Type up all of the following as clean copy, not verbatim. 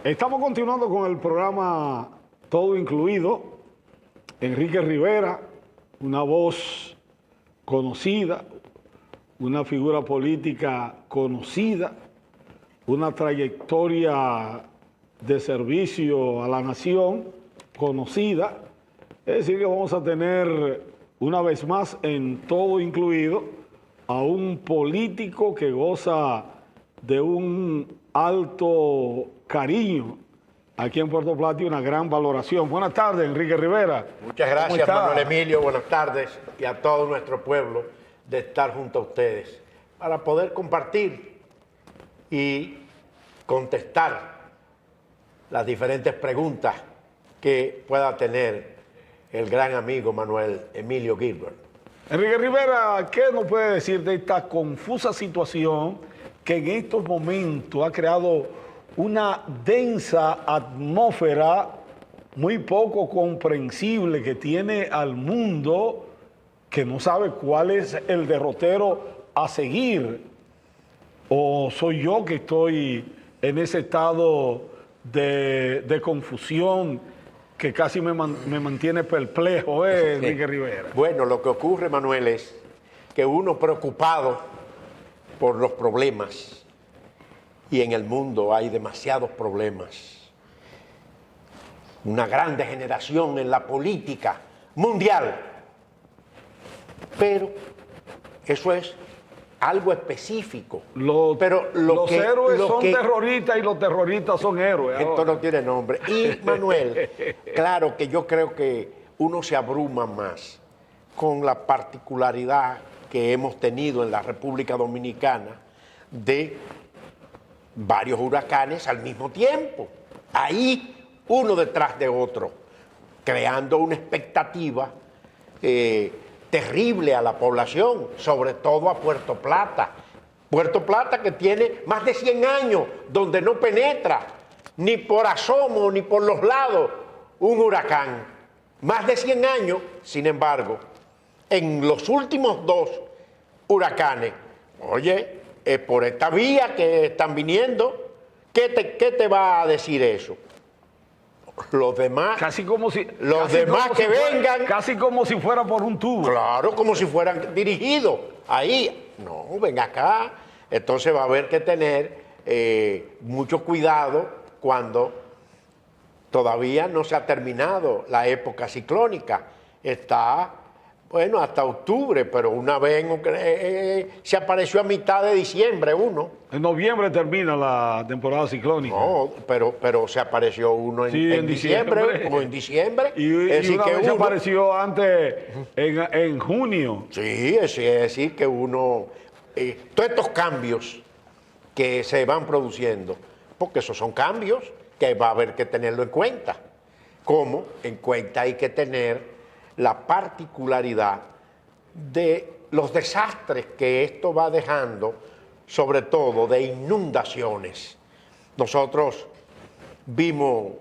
Estamos continuando con el programa Todo Incluido. Enrique Rivera, una voz conocida, una figura política conocida, una trayectoria de servicio a la nación conocida. Es decir, que vamos a tener una vez más en Todo Incluido a un político que goza de un alto cariño aquí en Puerto Plata y una gran valoración. Buenas tardes, Enrique Rivera. Muchas gracias, Manuel Emilio. Buenas tardes y a todo nuestro pueblo de estar junto a ustedes para poder compartir y contestar las diferentes preguntas que pueda tener el gran amigo Manuel Emilio Gilbert. Enrique Rivera, ¿qué nos puede decir de esta confusa situación que en estos momentos ha creado una densa atmósfera muy poco comprensible que tiene al mundo, que no sabe cuál es el derrotero a seguir? ¿O soy yo que estoy en ese estado de confusión que casi me mantiene perplejo, Enrique Rivera? Bueno, lo que ocurre, Manuel, es que uno preocupado por los problemas, y en el mundo hay demasiados problemas, una gran degeneración en la política mundial, pero eso es algo específico. Los héroes son terroristas y los terroristas son héroes. Esto no tiene nombre. Y Manuel, claro que yo creo que uno se abruma más con la particularidad que hemos tenido en la República Dominicana de varios huracanes al mismo tiempo, ahí uno detrás de otro, creando una expectativa terrible a la población, sobre todo a Puerto Plata. Puerto Plata, que tiene más de 100 años donde no penetra ni por asomo ni por los lados un huracán. Más de 100 años, sin embargo, en los últimos dos huracanes, oye, por esta vía que están viniendo, ¿qué te va a decir eso? Los demás, casi como si, los demás que vengan, casi como si fuera por un tubo. Claro, como si fueran dirigidos. Ahí, no, ven acá. Entonces va a haber que tener mucho cuidado cuando todavía no se ha terminado la época ciclónica. Está, bueno, hasta octubre, pero una vez se apareció a mitad de diciembre uno. En noviembre termina la temporada ciclónica. No, pero se apareció uno en diciembre o en diciembre. Y una vez se apareció antes en junio. Sí, es decir que uno... todos estos cambios que se van produciendo, porque esos son cambios que va a haber que tenerlo en cuenta. ¿Cómo? En cuenta hay que tener la particularidad de los desastres que esto va dejando, sobre todo de inundaciones. Nosotros vimos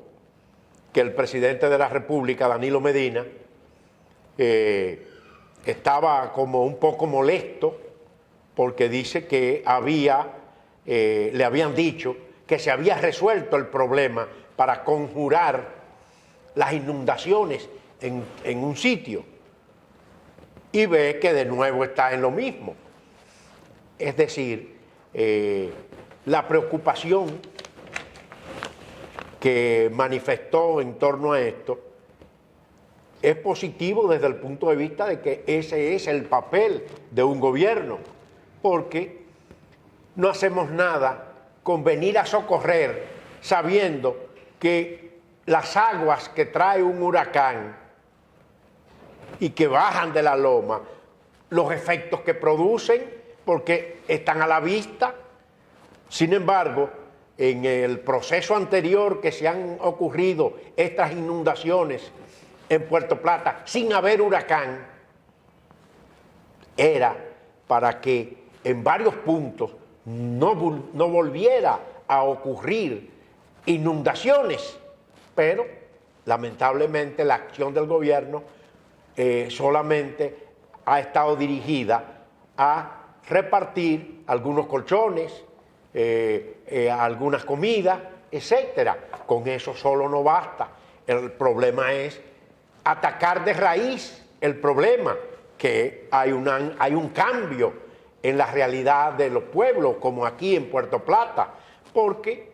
que el presidente de la República, Danilo Medina, estaba como un poco molesto porque dice que le habían dicho que se había resuelto el problema para conjurar las inundaciones en un sitio, y ve que de nuevo está en lo mismo. Es decir, la preocupación que manifestó en torno a esto es positivo desde el punto de vista de que ese es el papel de un gobierno, porque no hacemos nada con venir a socorrer sabiendo que las aguas que trae un huracán y que bajan de la loma, los efectos que producen, porque están a la vista. Sin embargo, en el proceso anterior que se han ocurrido estas inundaciones en Puerto Plata sin haber huracán, era para que en varios puntos no volviera a ocurrir inundaciones, pero lamentablemente la acción del gobierno solamente ha estado dirigida a repartir algunos colchones, algunas comidas, etcétera. Con eso solo no basta. El problema es atacar de raíz el problema, que hay un cambio en la realidad de los pueblos, como aquí en Puerto Plata, porque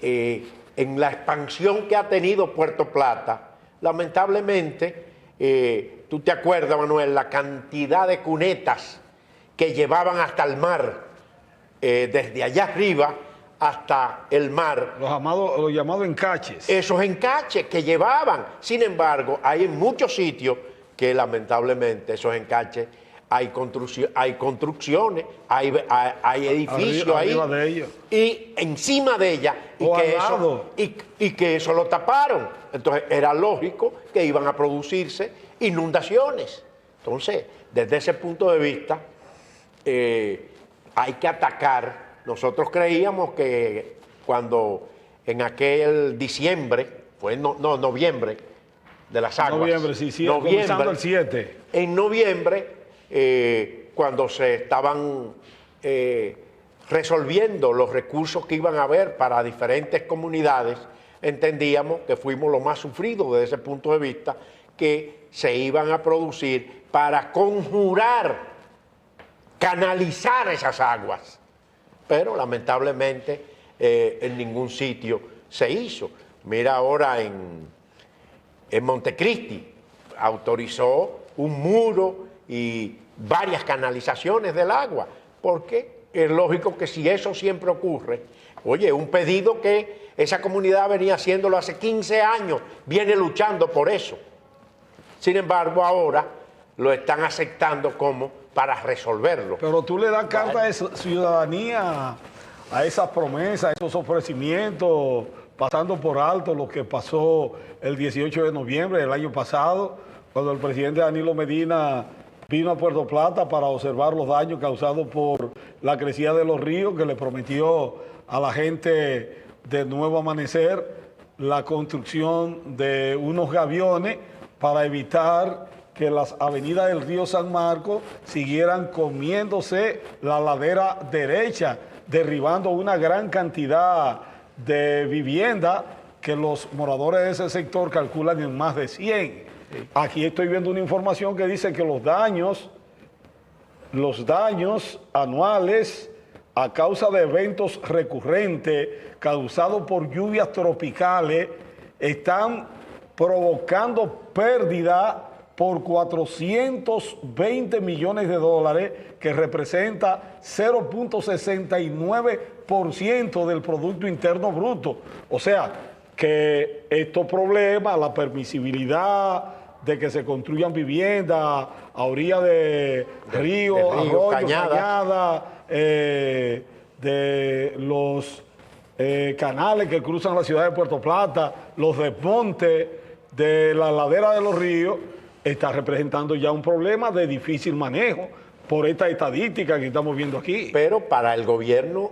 en la expansión que ha tenido Puerto Plata, lamentablemente, tú te acuerdas, Manuel, la cantidad de cunetas que llevaban hasta el mar, desde allá arriba hasta el mar. Los llamados encaches. Esos encaches que llevaban. Sin embargo, hay en muchos sitios que lamentablemente esos encaches hay construcciones, hay edificios arriba ahí de ellos. Y encima de ellas y que eso lo taparon. Entonces era lógico que iban a producirse inundaciones. Entonces, desde ese punto de vista, hay que atacar. Nosotros creíamos que cuando en aquel diciembre, fue noviembre de las aguas. Noviembre, sí, noviembre, comenzando el 7. En noviembre, cuando se estaban resolviendo los recursos que iban a haber para diferentes comunidades, entendíamos que fuimos los más sufridos desde ese punto de vista, que se iban a producir para conjurar, canalizar esas aguas. Pero lamentablemente en ningún sitio se hizo. Mira ahora en Montecristi, autorizó un muro y varias canalizaciones del agua, porque es lógico que si eso siempre ocurre, oye, un pedido que esa comunidad venía haciéndolo hace 15 años, viene luchando por eso. Sin embargo, ahora lo están aceptando como para resolverlo. Pero tú le das carta de ciudadanía a esas promesas, a esos ofrecimientos, pasando por alto lo que pasó el 18 de noviembre del año pasado, cuando el presidente Danilo Medina vino a Puerto Plata para observar los daños causados por la crecida de los ríos, que le prometió a la gente de Nuevo Amanecer la construcción de unos gaviones para evitar que las avenidas del río San Marcos siguieran comiéndose la ladera derecha, derribando una gran cantidad de viviendas que los moradores de ese sector calculan en más de 100. Aquí estoy viendo una información que dice que los daños anuales a causa de eventos recurrentes causados por lluvias tropicales están provocando pérdida por 420 millones de dólares, que representa 0.69% del Producto Interno Bruto. O sea, que estos problemas, la permisibilidad de que se construyan viviendas a orilla de ríos, arroyos, cañadas, de los canales que cruzan la ciudad de Puerto Plata, los desmontes de la ladera de los ríos, está representando ya un problema de difícil manejo por esta estadística que estamos viendo aquí. Pero para el gobierno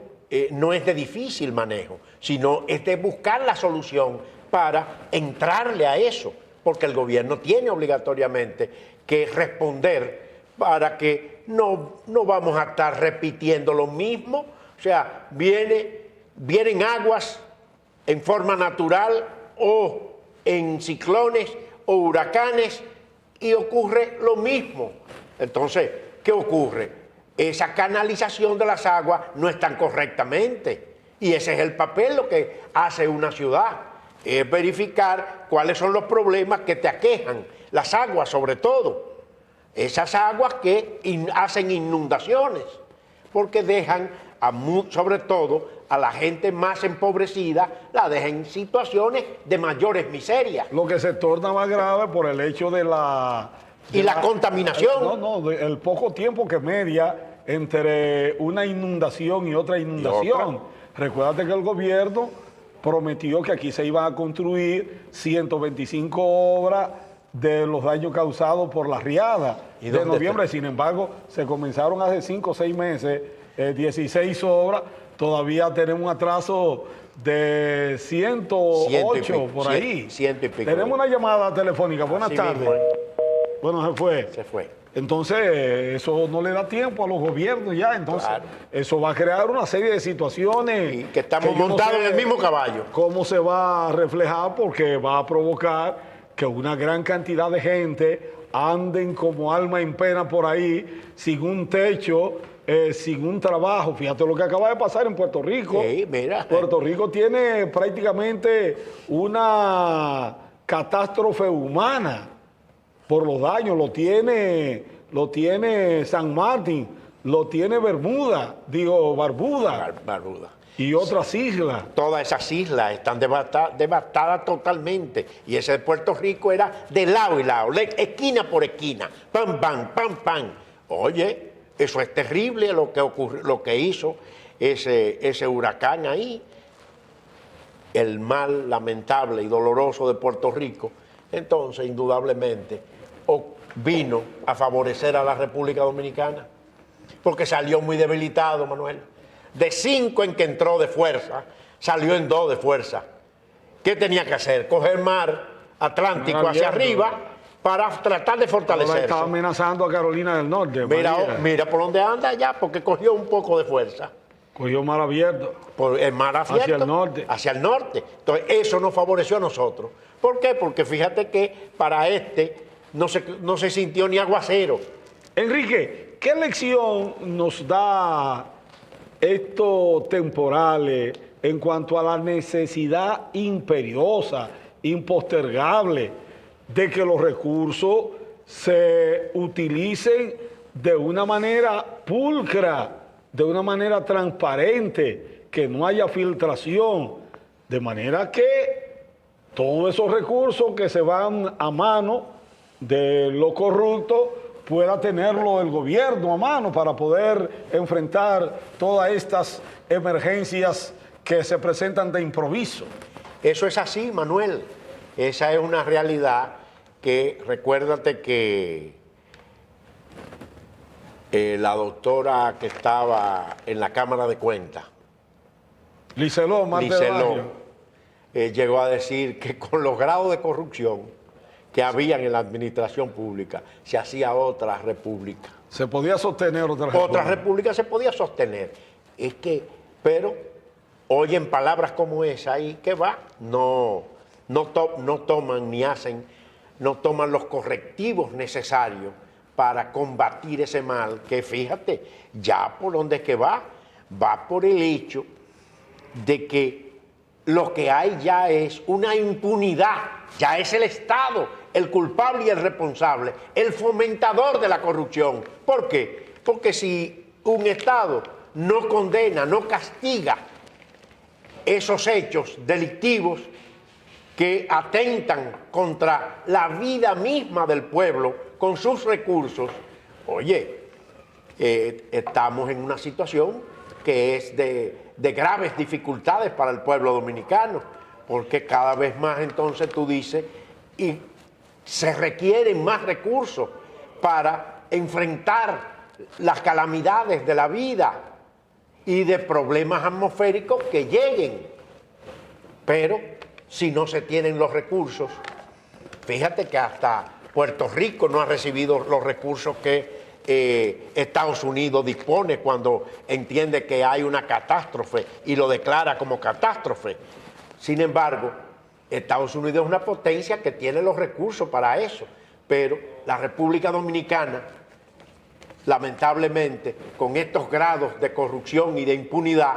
no es de difícil manejo, sino es de buscar la solución para entrarle a eso, porque el gobierno tiene obligatoriamente que responder para que no vamos a estar repitiendo lo mismo. O sea, vienen aguas en forma natural o en ciclones o huracanes y ocurre lo mismo. Entonces, ¿qué ocurre? Esa canalización de las aguas no están correctamente. Y ese es el papel lo que hace una ciudad. Es verificar cuáles son los problemas que te aquejan. Las aguas sobre todo. Esas aguas que hacen inundaciones. Porque dejan, sobre todo, a la gente más empobrecida, la dejan en situaciones de mayores miserias. Lo que se torna más grave por el hecho de la contaminación. El poco tiempo que media entre una inundación y otra inundación. Recuérdate que el gobierno prometió que aquí se iban a construir 125 obras de los daños causados por la riada de noviembre. Sin embargo, se comenzaron hace 5 o 6 meses 16 obras. Todavía tenemos un atraso de 108 por ahí. Ciento y pico. Tenemos una llamada telefónica. Buenas tardes. Mismo, Bueno, se fue. Se fue. Entonces, eso no le da tiempo a los gobiernos ya. Entonces, Claro. eso va a crear una serie de situaciones. Y que estamos yo no montados sé en el mismo caballo. ¿Cómo se va a reflejar? Porque va a provocar que una gran cantidad de gente anden como alma en pena por ahí, sin un techo, sin un trabajo. Fíjate lo que acaba de pasar en Puerto Rico. Sí, mira. Puerto Rico tiene prácticamente una catástrofe humana por los daños. Lo tiene San Martín, lo tiene Barbuda Barbuda. y otras islas. Todas esas islas están devastadas totalmente. Y ese de Puerto Rico era de lado y lado, esquina por esquina. Pam, pam, pam, pam. Oye, eso es terrible lo que ocurrió, lo que hizo ese huracán ahí. El mal lamentable y doloroso de Puerto Rico. Entonces, indudablemente, vino a favorecer a la República Dominicana. Porque salió muy debilitado, Manuel. De 5 en que entró de fuerza, salió en 2 de fuerza. ¿Qué tenía que hacer? Coger mar Atlántico hacia arriba para tratar de Ahora fortalecerse. está amenazando a Carolina del Norte. Mira por dónde anda ya, porque cogió un poco de fuerza. Cogió mar abierto. Por el mar abierto, Hacia el norte. Hacia el norte. Entonces, eso nos favoreció a nosotros. ¿Por qué? Porque fíjate que para no se sintió ni aguacero. Enrique, ¿qué lección nos da estos temporales en cuanto a la necesidad imperiosa, impostergable, de que los recursos se utilicen de una manera pulcra, de una manera transparente, que no haya filtración, de manera que todos esos recursos que se van a mano de lo corrupto pueda tenerlo el gobierno a mano para poder enfrentar todas estas emergencias que se presentan de improviso? Eso es así, Manuel. Esa es una realidad que, recuérdate que la doctora que estaba en la Cámara de Cuentas, Liceló, llegó a decir que con los grados de corrupción que habían en la administración pública, se hacía otra república. Se podía sostener Otra república se podía sostener. Pero oyen palabras como esa y ¿qué va? No toman ni hacen, no toman los correctivos necesarios para combatir ese mal, que fíjate, ya por donde es que va por el hecho de que lo que hay ya es una impunidad, ya es el Estado el culpable y el responsable, el fomentador de la corrupción. ¿Por qué? Porque si un Estado no condena, no castiga esos hechos delictivos que atentan contra la vida misma del pueblo con sus recursos, oye, estamos en una situación que es de graves dificultades para el pueblo dominicano, porque cada vez más entonces tú dices, y se requieren más recursos para enfrentar las calamidades de la vida y de problemas atmosféricos que lleguen. Pero si no se tienen los recursos, fíjate que hasta Puerto Rico no ha recibido los recursos que Estados Unidos dispone cuando entiende que hay una catástrofe y lo declara como catástrofe. Sin embargo, Estados Unidos es una potencia que tiene los recursos para eso, pero la República Dominicana, lamentablemente, con estos grados de corrupción y de impunidad,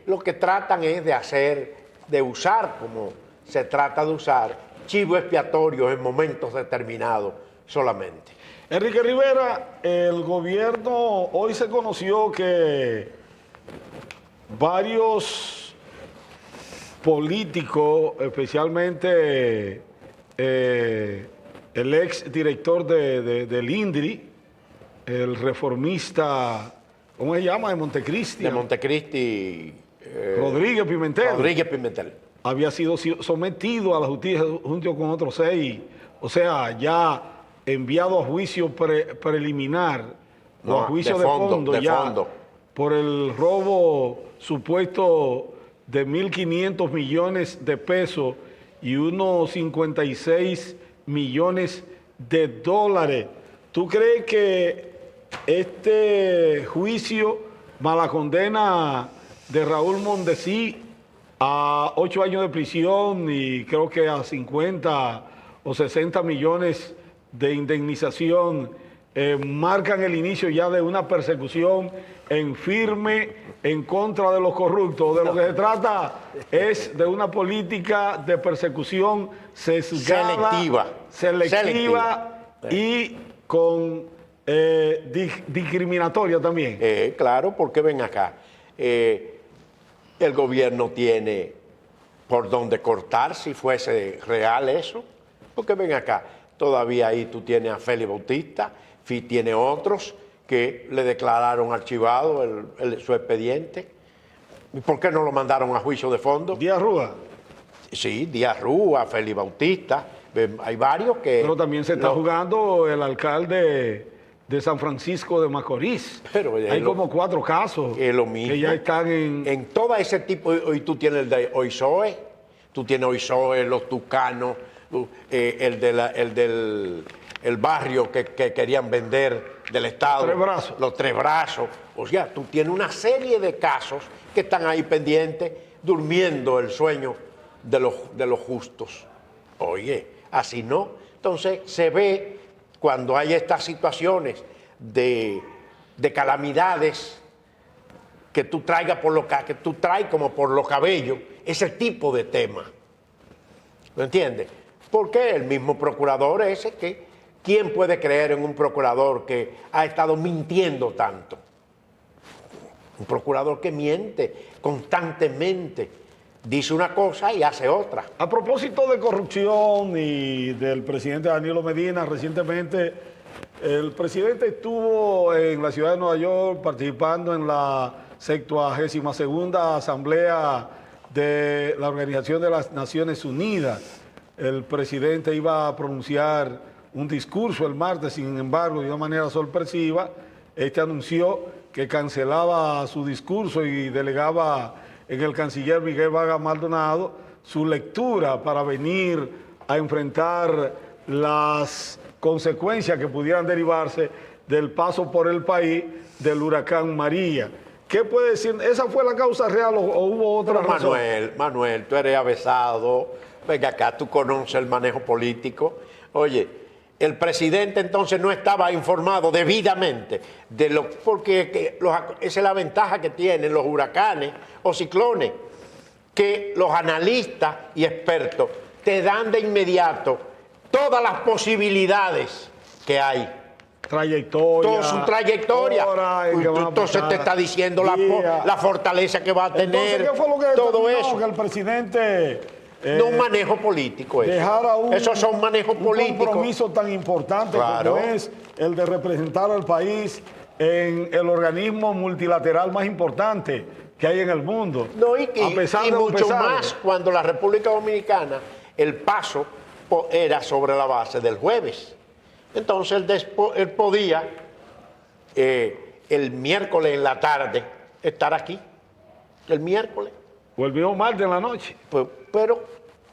lo que tratan es de usar, como se trata de usar, chivos expiatorios en momentos determinados solamente. Enrique Rivera, el gobierno, hoy se conoció que varios políticos, especialmente el ex director del INDRI, el reformista, ¿cómo se llama? De Montecristi. De Montecristi. Rodríguez Pimentel. Rodríguez Pimentel. Había sido sometido a la justicia junto con otros 6, o sea, ya enviado a juicio preliminar, o a juicio de fondo, por el robo supuesto de 1.500 millones de pesos y unos 56 millones de dólares. ¿tú crees que este juicio más la condena de Raúl Mondesí a 8 años de prisión y creo que a 50 o 60 millones de indemnización marcan el inicio ya de una persecución en firme en contra de los corruptos? De lo que se trata es de una política de persecución sesgada, selectiva y con discriminatoria también. Claro, porque ven acá, el gobierno tiene por dónde cortar si fuese real eso, porque ven acá, todavía ahí tú tienes a Félix Bautista, tiene otros que le declararon archivado su expediente. ¿Por qué no lo mandaron a juicio de fondo? Díaz Rúa. Sí, Díaz Rúa, Félix Bautista, hay varios que... Pero también se está jugando el alcalde de San Francisco de Macorís. Pero hay como 4 casos lo mismo, que ya están en todo ese tipo. Hoy tú tienes el de Oisoe, tú tienes Oisoe, los Tucanos, el barrio que querían vender del Estado. Los Tres Brazos. O sea, tú tienes una serie de casos que están ahí pendientes, durmiendo el sueño de los justos. Oye, así no. Entonces se ve cuando hay estas situaciones de calamidades que tú traigas que tú traes como por los cabellos, ese tipo de tema. ¿Me entiendes? Porque el mismo procurador ese ¿quién puede creer en un procurador que ha estado mintiendo tanto? Un procurador que miente constantemente, dice una cosa y hace otra. A propósito de corrupción y del presidente Danilo Medina, recientemente el presidente estuvo en la ciudad de Nueva York participando en la 72ª Asamblea de la Organización de las Naciones Unidas. El presidente iba a pronunciar un discurso el martes, sin embargo, de una manera sorpresiva, anunció que cancelaba su discurso y delegaba en el canciller Miguel Vargas Maldonado su lectura para venir a enfrentar las consecuencias que pudieran derivarse del paso por el país del huracán María. ¿Qué puede decir? ¿Esa fue la causa real o hubo otra razón? Manuel, tú eres avesado, venga acá, tú conoces el manejo político. Oye, el presidente entonces no estaba informado debidamente porque esa es la ventaja que tienen los huracanes o ciclones, que los analistas y expertos te dan de inmediato todas las posibilidades que hay. Trayectoria. Toda su trayectoria. Entonces te está diciendo la fortaleza que va a tener. Entonces, ¿qué fue lo que todo eso? Que el presidente... no un manejo político eso. Esos son manejos políticos. Un compromiso tan importante como es el de representar al país en el organismo multilateral más importante que hay en el mundo. No, y mucho más cuando la República Dominicana, el paso era sobre la base del jueves. Entonces él podía el miércoles en la tarde estar aquí. El miércoles. O el mismo martes en la noche. Pero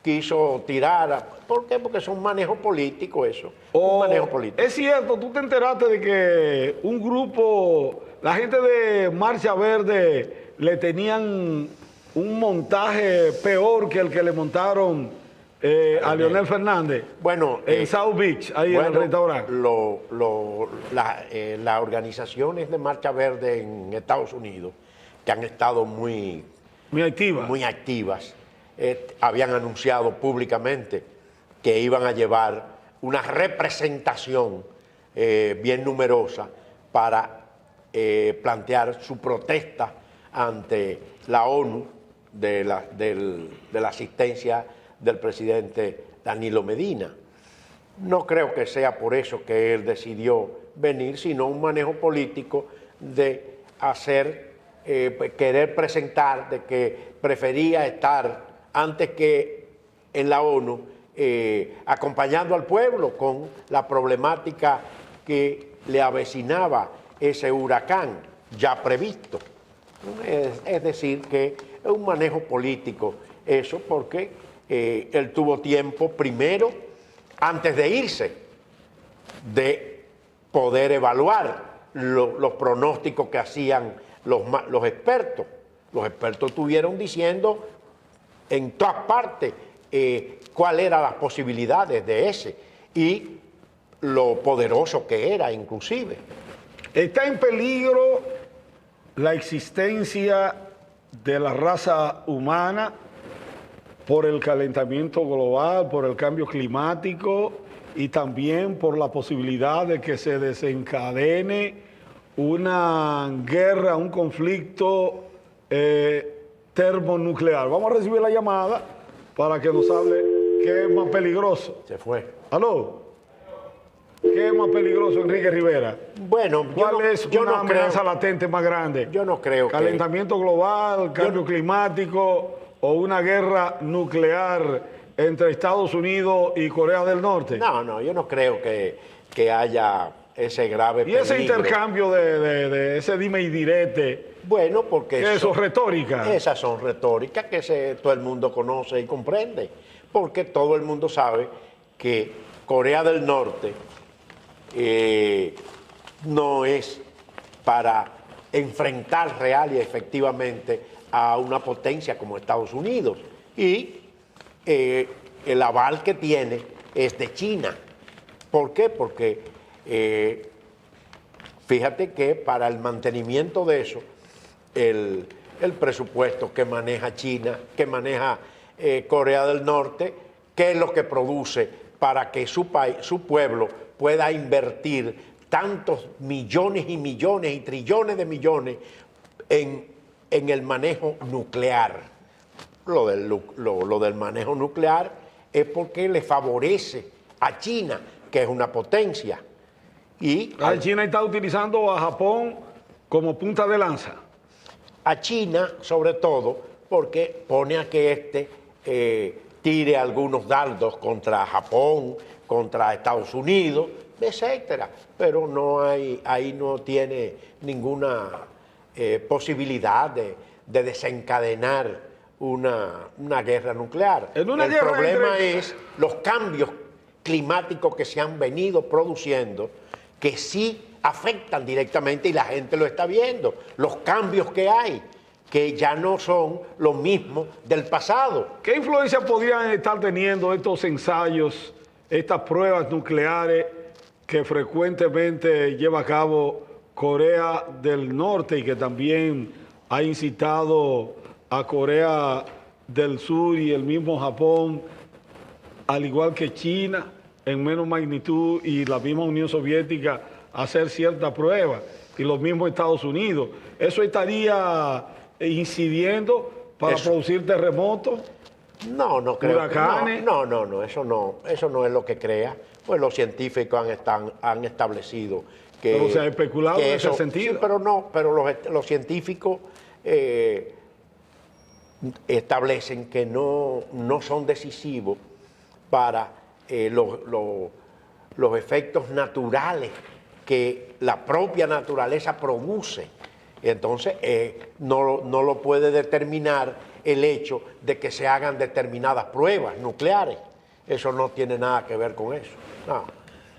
quiso tirar. ¿Por qué? Porque es un manejo político eso. Un manejo político. Es cierto, tú te enteraste de que un grupo, la gente de Marcha Verde, le tenían un montaje peor que el que le montaron a Leonel Fernández. Bueno, en South Beach, ahí en el restaurante. Las organizaciones de Marcha Verde en Estados Unidos, que han estado muy activas, habían anunciado públicamente que iban a llevar una representación bien numerosa para plantear su protesta ante la ONU de la asistencia del presidente Danilo Medina. No creo que sea por eso que él decidió venir, sino un manejo político de querer presentar de que prefería estar antes que en la ONU acompañando al pueblo con la problemática que le avecinaba ese huracán ya previsto. Es decir, que es un manejo político eso, porque él tuvo tiempo primero, antes de irse, de poder evaluar los pronósticos que hacían los expertos. Los expertos estuvieron diciendo en todas partes cuáles eran las posibilidades de ese y lo poderoso que era inclusive. ¿Está en peligro la existencia de la raza humana por el calentamiento global, por el cambio climático y también por la posibilidad de que se desencadene una guerra, un conflicto termonuclear? Vamos a recibir la llamada para que nos hable qué es más peligroso. Se fue. ¿Aló? ¿Qué es más peligroso, Enrique Rivera? Bueno, ¿Cuál es una amenaza latente más grande? Yo no creo que... ¿Calentamiento global, cambio climático o una guerra nuclear entre Estados Unidos y Corea del Norte? No, yo no creo que haya ese grave peligro. ¿Y ese intercambio de ese dime y direte? Bueno, porque... ¿Eso es retórica? Esas son retóricas que todo el mundo conoce y comprende, porque todo el mundo sabe que Corea del Norte no es para enfrentar real y efectivamente a una potencia como Estados Unidos. Y el aval que tiene es de China. ¿Por qué? Porque fíjate que para el mantenimiento de eso, el presupuesto que maneja China, que maneja Corea del Norte, ¿qué es lo que produce para que su pueblo pueda invertir tantos millones y millones y trillones de millones en el manejo nuclear? Lo del manejo nuclear es porque le favorece a China, que es una potencia. Y China está utilizando a Japón como punta de lanza. A China, sobre todo, porque pone a que tire algunos dardos contra Japón, contra Estados Unidos, etcétera. Pero ahí no tiene ninguna posibilidad de desencadenar una guerra nuclear. El problema es los cambios climáticos que se han venido produciendo, que sí afectan directamente y la gente lo está viendo. Los cambios que hay, que ya no son los mismos del pasado. ¿Qué influencia podrían estar teniendo estos ensayos, estas pruebas nucleares que frecuentemente lleva a cabo Corea del Norte y que también ha incitado a Corea del Sur y el mismo Japón, al igual que China, en menos magnitud, y la misma Unión Soviética, a hacer ciertas pruebas, y los mismos Estados Unidos? ¿Eso estaría incidiendo para producir terremotos? No creo. ¿Huracanes? No, eso no es lo que crea. Pues los científicos han establecido que... Pero se ha especulado en ese sentido. Sí, pero los científicos establecen que no son decisivos para los efectos naturales que la propia naturaleza produce. Entonces, no lo puede determinar el hecho de que se hagan determinadas pruebas nucleares. Eso no tiene nada que ver con eso. No,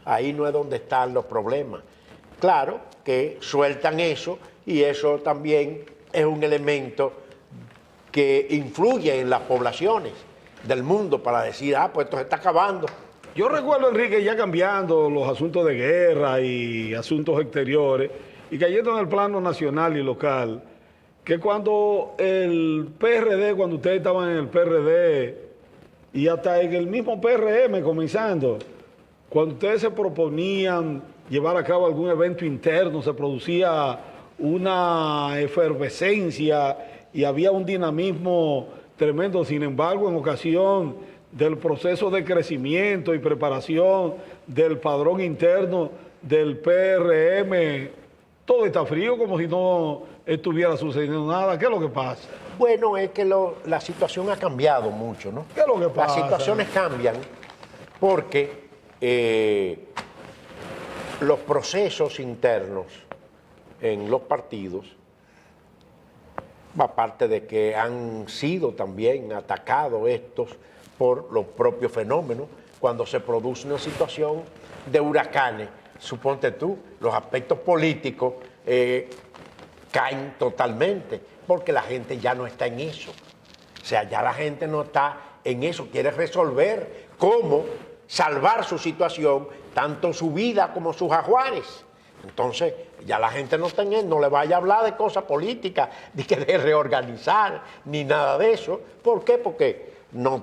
ahí no es donde están los problemas. Claro que sueltan eso y eso también es un elemento que influye en las poblaciones del mundo para decir, pues esto se está acabando. Yo recuerdo, Enrique, ya cambiando los asuntos de guerra y asuntos exteriores y cayendo en el plano nacional y local, que cuando el PRD, cuando ustedes estaban en el PRD y hasta en el mismo PRM comenzando, cuando ustedes se proponían llevar a cabo algún evento interno, se producía una efervescencia y había un dinamismo tremendo. Sin embargo, en ocasión del proceso de crecimiento y preparación del padrón interno del PRM, todo está frío, como si no estuviera sucediendo nada. ¿Qué es lo que pasa? Bueno, es que la situación ha cambiado mucho, ¿no? ¿Qué es lo que pasa? Las situaciones cambian porque los procesos internos en los partidos, aparte de que han sido también atacados estos por los propios fenómenos, cuando se produce una situación de huracanes, suponte tú, los aspectos políticos caen totalmente, porque la gente ya no está en eso. O sea, ya la gente no está en eso, quiere resolver cómo salvar su situación, tanto su vida como sus ajuares. Entonces, ya la gente no está en eso, no le vaya a hablar de cosas políticas, de reorganizar, ni nada de eso. ¿Por qué? Porque no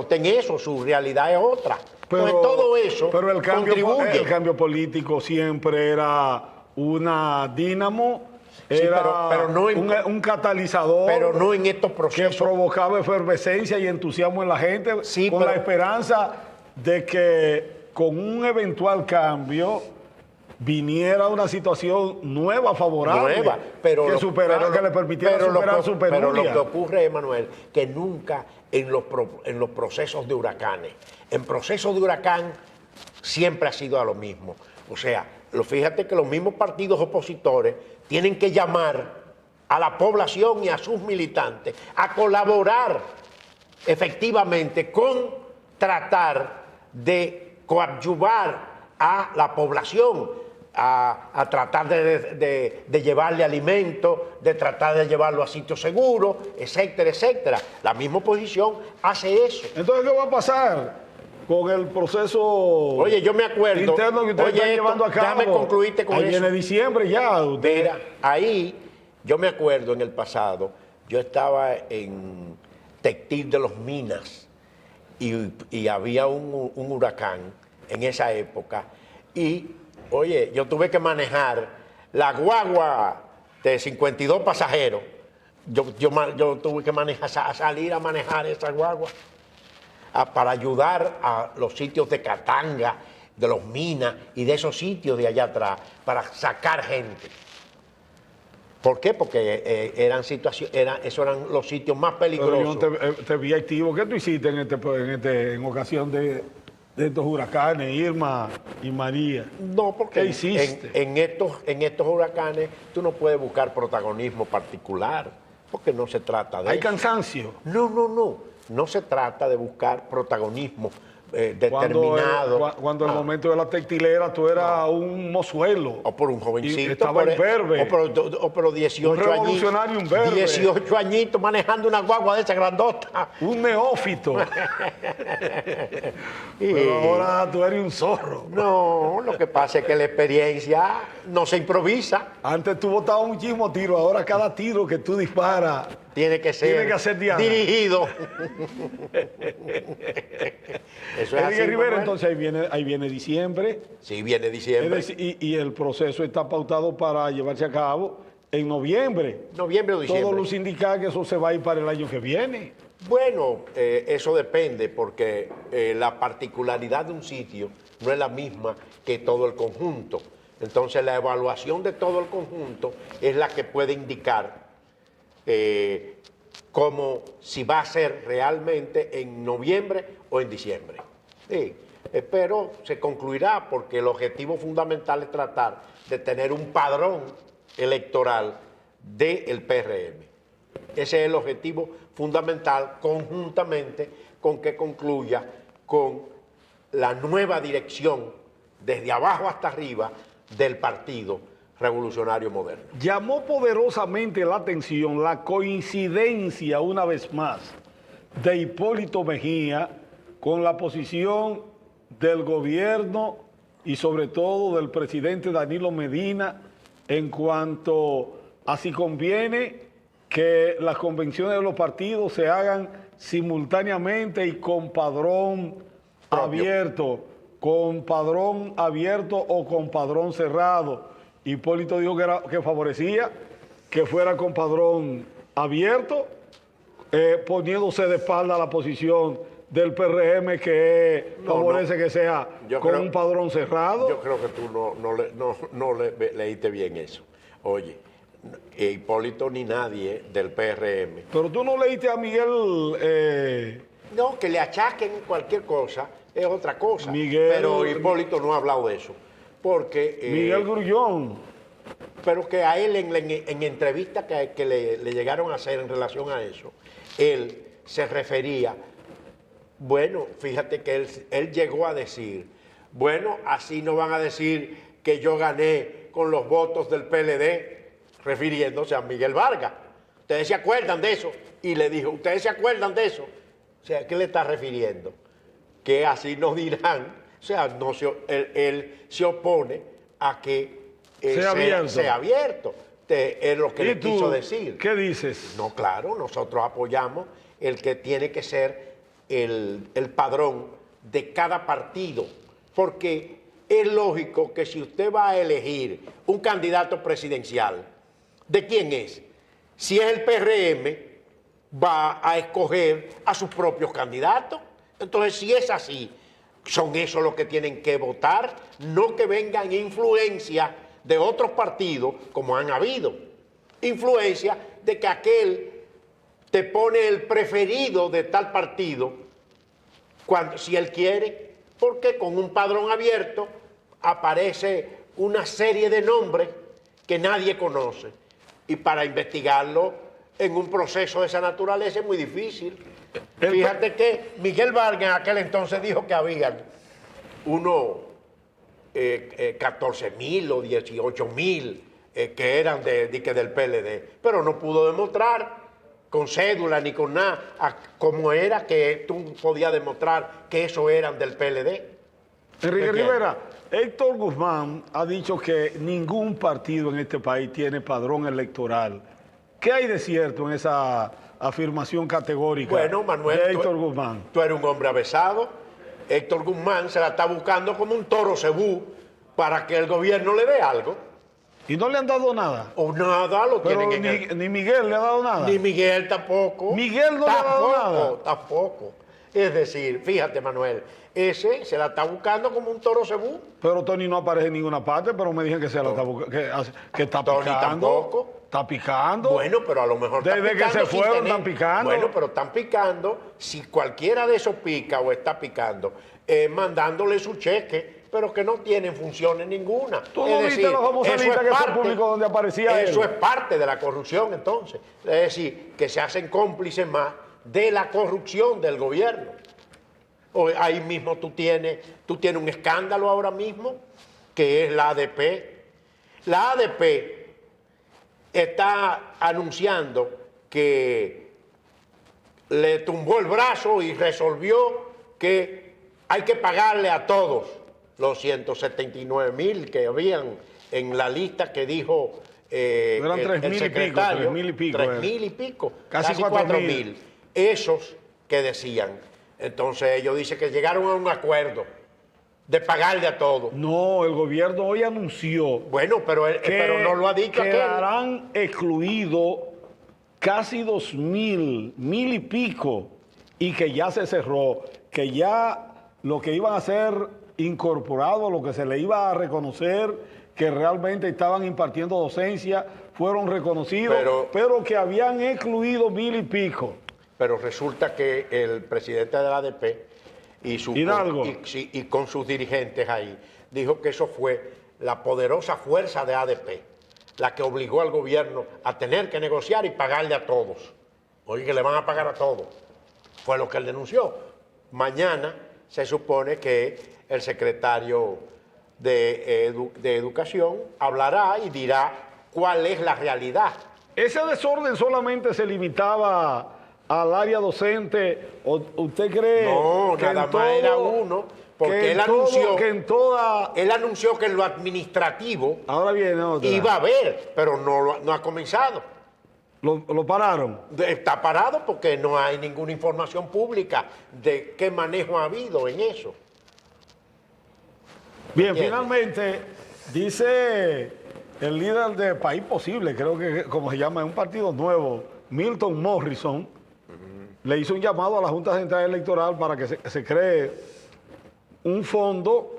está en eso, su realidad es otra. Pero, entonces, todo eso pero el contribuye. cambio político siempre era una dínamo, Sí, era pero no un catalizador, pero no en estos que procesos. provocaba efervescencia y entusiasmo en la gente, Sí, con pero- la esperanza de que con un eventual cambio viniera una situación nueva, favorable, Nueva, pero que le permitiera superar su Pero lo penuria. que ocurre, Emanuel, que nunca en los procesos de huracanes, en procesos de huracán siempre ha sido a lo mismo. O sea, fíjate que los mismos partidos opositores tienen que llamar a la población y a sus militantes a colaborar efectivamente con tratar de coadyuvar a la población, a tratar de llevarle alimentos, de tratar de llevarlo a sitios seguros, etcétera, etcétera. La misma oposición hace eso. Entonces, ¿qué va a pasar con el proceso Oye, yo me acuerdo. interno que ustedes están llevando a cabo? Déjame concluirte con ahí eso. viene diciembre ya. Mira, ahí yo me acuerdo en el pasado, yo estaba en Textil de los Minas y había un huracán en esa época y, oye, yo tuve que manejar la guagua de 52 pasajeros. Yo tuve que salir a manejar esa guagua para ayudar a los sitios de Katanga, de los Minas y de esos sitios de allá atrás, para sacar gente. ¿Por qué? Porque esos eran los sitios más peligrosos. Pero yo te vi activo. ¿Qué tú hiciste en ocasión de estos huracanes, Irma y María? No, porque ¿Qué hiciste? en estos huracanes tú no puedes buscar protagonismo particular, porque no se trata de ¿Hay eso. cansancio? No se trata de buscar protagonismo determinado. Cuando en el momento de la textilera tú eras un mozuelo. O por un jovencito. Y estaba imberbe. O por 18 Un revolucionario añitos. imberbe. 18 añitos manejando una guagua de esa grandota. Un neófito. Pero ahora tú eres un zorro. No, lo que pasa es que la experiencia no se improvisa. Antes tú botabas muchísimos tiros, ahora cada tiro que tú disparas Tiene que ser Diana. dirigido. Eso es así, Enrique Rivera, Manuel. entonces ahí viene diciembre. Sí, viene Es diciembre. decir, y el proceso está pautado para llevarse a cabo en noviembre. Noviembre o diciembre. Todos los indican que eso se va a ir para el año que viene. Bueno, eso depende porque la particularidad de un sitio no es la misma que todo el conjunto. Entonces la evaluación de todo el conjunto es la que puede indicar como si va a ser realmente en noviembre o en diciembre. Sí, pero se concluirá porque el objetivo fundamental es tratar de tener un padrón electoral del PRM. Ese es el objetivo fundamental, conjuntamente con que concluya con la nueva dirección, desde abajo hasta arriba, del Partido Revolucionario Moderno. Llamó poderosamente la atención la coincidencia, una vez más, de Hipólito Mejía con la posición del gobierno y sobre todo del presidente Danilo Medina en cuanto a si conviene que las convenciones de los partidos se hagan simultáneamente y con padrón abierto o con padrón cerrado. Hipólito dijo que favorecía que fuera con padrón abierto, poniéndose de espalda a la posición del PRM que favorece que sea con un padrón cerrado. Yo creo que tú no leíste bien eso. Oye, Hipólito ni nadie del PRM. Pero tú no leíste a Miguel... No, que le achaquen cualquier cosa es otra cosa. Pero Hipólito no ha hablado de eso. Porque, Miguel Grullón. Pero que a él en entrevistas que le llegaron a hacer en relación a eso, él se refería, bueno, fíjate que él llegó a decir, bueno, así no van a decir que yo gané con los votos del PLD, refiriéndose a Miguel Vargas. ¿Ustedes se acuerdan de eso? Y le dijo, ¿ustedes se acuerdan de eso? O sea, ¿a qué le está refiriendo? Que así nos dirán. O sea, no él se opone a que sea abierto. Es lo que le quiso decir. ¿Qué dices? No, claro, nosotros apoyamos el que tiene que ser el padrón de cada partido, porque es lógico que si usted va a elegir un candidato presidencial, ¿de quién es? Si es el PRM, va a escoger a sus propios candidatos. Entonces, si es así, son esos los que tienen que votar, no que vengan influencia de otros partidos, como han habido. Influencia de que aquel te pone el preferido de tal partido, si él quiere, porque con un padrón abierto aparece una serie de nombres que nadie conoce. Y para investigarlo en un proceso de esa naturaleza es muy difícil. Fíjate que Miguel Vargas en aquel entonces dijo que habían unos 14.000 o 18.000 que eran del PLD, pero no pudo demostrar con cédula ni con nada cómo era que tú podías demostrar que eso eran del PLD. Enrique Rivera, Héctor Guzmán ha dicho que ningún partido en este país tiene padrón electoral. ¿Qué hay de cierto en esa afirmación categórica de Héctor Guzmán? Tú eres un hombre avesado. Héctor Guzmán se la está buscando como un toro cebú para que el gobierno le dé algo. ¿Y no le han dado nada? O nada, lo pero tienen ni Miguel le ha dado nada. Ni Miguel tampoco. Miguel no le ha dado nada. Tampoco. Es decir, fíjate, Manuel, ese se la está buscando como un toro cebú. Pero Tony no aparece en ninguna parte, pero me dijeron que se la está buscando, que está Tony picando. Tampoco. Está picando. Bueno, pero a lo mejor desde que se fueron están picando. Bueno, pero están picando. Si cualquiera de esos pica o está picando, mandándole su cheque, pero que no tienen funciones ninguna. ¿Tú no viste la famosa lista que fue público donde aparecía eso él? Es parte de la corrupción, entonces. Es decir, que se hacen cómplices más de la corrupción del gobierno. Ahí mismo tú tienes un escándalo ahora mismo, que es la ADP. La ADP está anunciando que le tumbó el brazo y resolvió que hay que pagarle a todos los 179.000 que habían en la lista que dijo eran el secretario. 3.000 y pico. Casi 4.000. Esos que decían. Entonces ellos dicen que llegaron a un acuerdo de pagarle a todos. No, el gobierno hoy anunció. Bueno, pero no lo ha dicho que harán excluido casi 2.000, 1.000 y pico, y que ya se cerró, que ya lo que iban a ser incorporado, lo que se le iba a reconocer, que realmente estaban impartiendo docencia, fueron reconocidos, pero que habían excluido 1.000 y pico. Pero resulta que el presidente de la ADP y con sus dirigentes ahí, dijo que eso fue la poderosa fuerza de ADP, la que obligó al gobierno a tener que negociar y pagarle a todos. Oye, que le van a pagar a todos. Fue lo que él denunció. Mañana se supone que el secretario de Educación hablará y dirá cuál es la realidad. ¿Ese desorden solamente se limitaba al área docente? ¿O usted cree que nada más era uno? Porque él anunció que en lo administrativo ahora viene otra. Iba a haber, pero no ha comenzado. ¿Lo pararon? Está parado porque no hay ninguna información pública de qué manejo ha habido en eso. Bien, finalmente, dice el líder de País Posible, creo que como se llama, es un partido nuevo, Milton Morrison, le hizo un llamado a la Junta Central Electoral para que se cree un fondo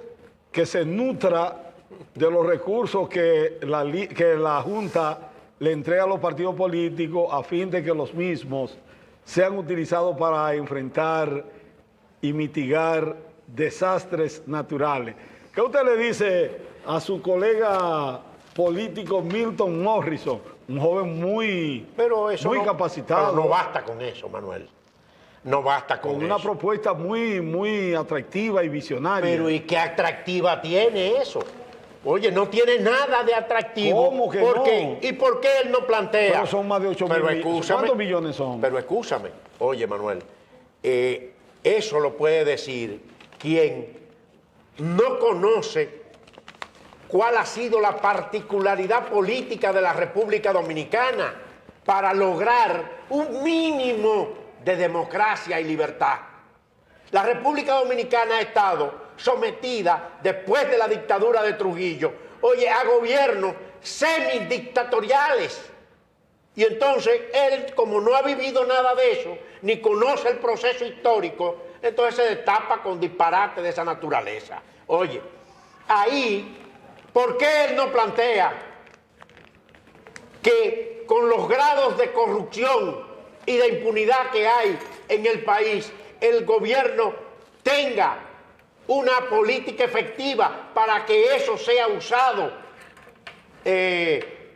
que se nutra de los recursos que la Junta le entrega a los partidos políticos a fin de que los mismos sean utilizados para enfrentar y mitigar desastres naturales. ¿Qué usted le dice a su colega político Milton Morrison, un joven muy capacitado? Pero no basta con eso, Manuel. No basta con eso. Una propuesta muy atractiva y visionaria. Pero ¿y qué atractiva tiene eso? Oye, no tiene nada de atractivo. ¿Cómo que ¿Por no? qué? ¿Y por qué él no plantea? Pero son más de 8 Pero millones. excúsame, ¿Cuántos millones son? Pero escúchame. Oye, Manuel, eso lo puede decir quien no conoce cuál ha sido la particularidad política de la República Dominicana para lograr un mínimo de democracia y libertad. La República Dominicana ha estado sometida, después de la dictadura de Trujillo, oye, a gobiernos semidictatoriales. Y entonces él, como no ha vivido nada de eso, ni conoce el proceso histórico, entonces se destapa con disparates de esa naturaleza. Oye, ahí, ¿por qué él no plantea que con los grados de corrupción y de impunidad que hay en el país, el gobierno tenga una política efectiva para que eso sea usado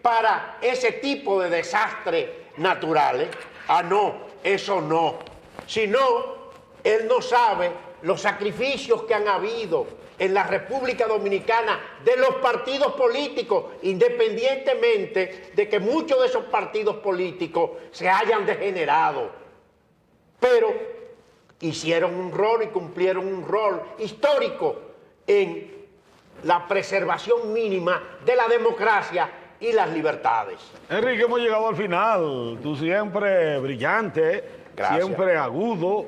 para ese tipo de desastres naturales? Ah, no, eso no. Si no, él no sabe los sacrificios que han habido en la República Dominicana de los partidos políticos, independientemente de que muchos de esos partidos políticos se hayan degenerado. Pero hicieron un rol y cumplieron un rol histórico en la preservación mínima de la democracia y las libertades. Enrique, hemos llegado al final. Tú siempre brillante, Gracias. siempre agudo,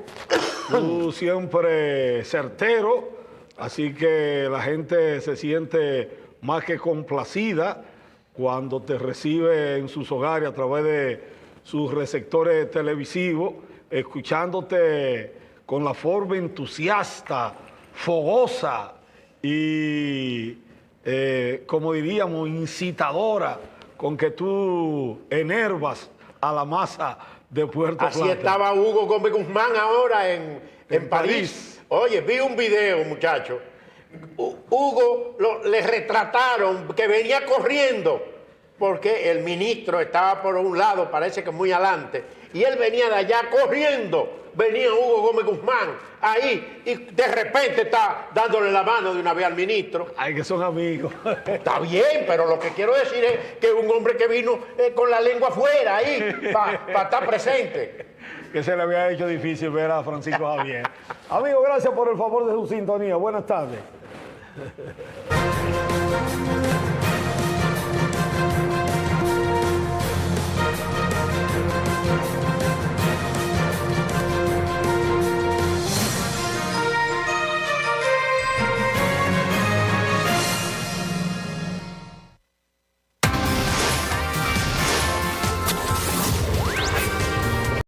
tú siempre certero, así que la gente se siente más que complacida cuando te recibe en sus hogares a través de sus receptores televisivos, escuchándote con la forma entusiasta, fogosa y, como diríamos, incitadora con que tú enervas a la masa de Puerto Plata. Así estaba Hugo Gómez Guzmán ahora en París. Oye, vi un video, muchacho. Hugo le retrataron que venía corriendo porque el ministro estaba por un lado, parece que muy adelante, y él venía de allá corriendo. Venía Hugo Gómez Guzmán ahí y de repente está dándole la mano de una vez al ministro. Ay, que son amigos. Está bien, pero lo que quiero decir es que es un hombre que vino con la lengua afuera ahí para estar presente. Que se le había hecho difícil ver a Francisco Javier. Amigo, gracias por el favor de su sintonía. Buenas tardes.